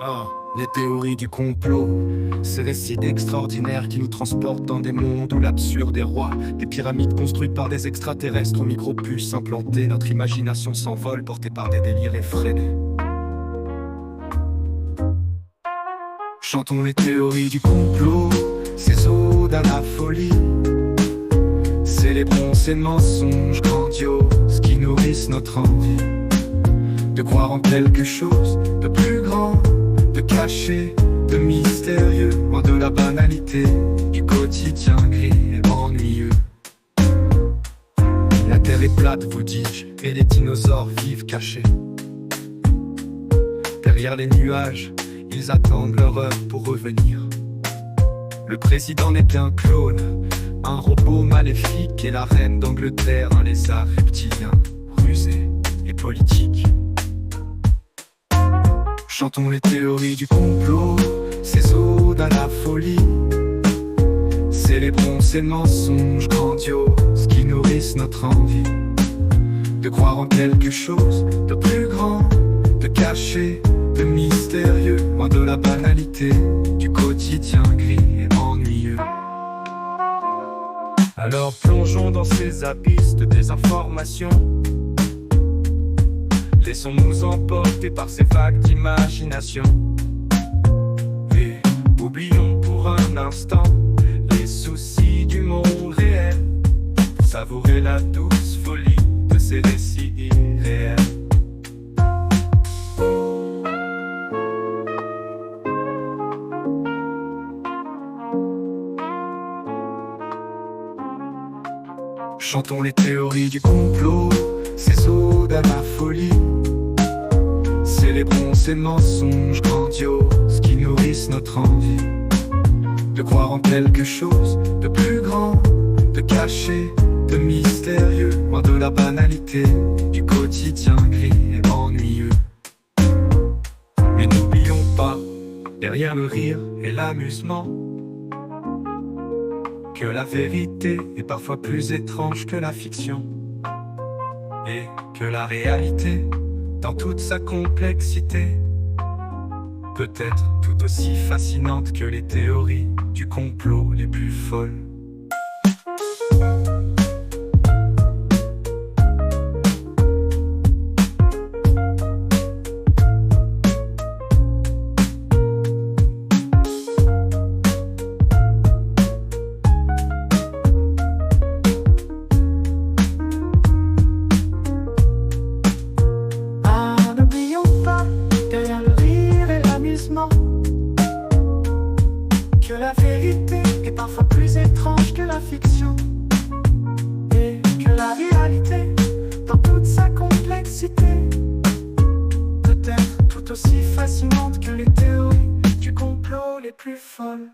Ah, les théories du complot, ces récits extraordinaires qui nous transportent dans des mondes où l'absurde est roi. Des pyramides construites par des extraterrestres aux micropuces implantées. Notre imagination s'envole portée par des délires effrénés. Chantons les théories du complot, ces odes à la folie. Célébrons ces mensonges grandioses qui nourrissent notre envie de croire en quelque chose de plus grand, de caché, de mystérieux, loin de la banalité du quotidien gris et ennuyeux. La terre est plate, vous dis-je, et les dinosaures vivent cachés. Derrière les nuages, ils attendent leur heure pour revenir. Le président n'est qu'un clone, un robot maléfique, et la reine d'Angleterre, un lézard reptilien, rusé et politique. Chantons les théories du complot, ces odes à la folie. Célébrons ces mensonges grandioses qui nourrissent notre envie de croire en quelque chose de plus grand, de caché, de mystérieux, loin de la banalité du quotidien gris et ennuyeux. Alors plongeons dans ces abysses de désinformation. Laissons-nous emporter par ces vagues d'imagination. Et oublions pour un instant les soucis du monde réel. Savourer la douce folie de ces récits irréels. Chantons les théories du complot, ces odes à la folie. Célébrons ces mensonges grandioses qui nourrissent notre envie de croire en quelque chose de plus grand, de caché, de mystérieux, loin de la banalité du quotidien gris et ennuyeux. Mais n'oublions pas, derrière le rire et l'amusement, que la vérité est parfois plus étrange que la fiction, et que la réalité, dans toute sa complexité, peut être tout aussi fascinante que les théories du complot les plus folles. Que la vérité est parfois plus étrange que la fiction, et que la réalité, dans toute sa complexité, peut être tout aussi fascinante que les théories du complot les plus folles.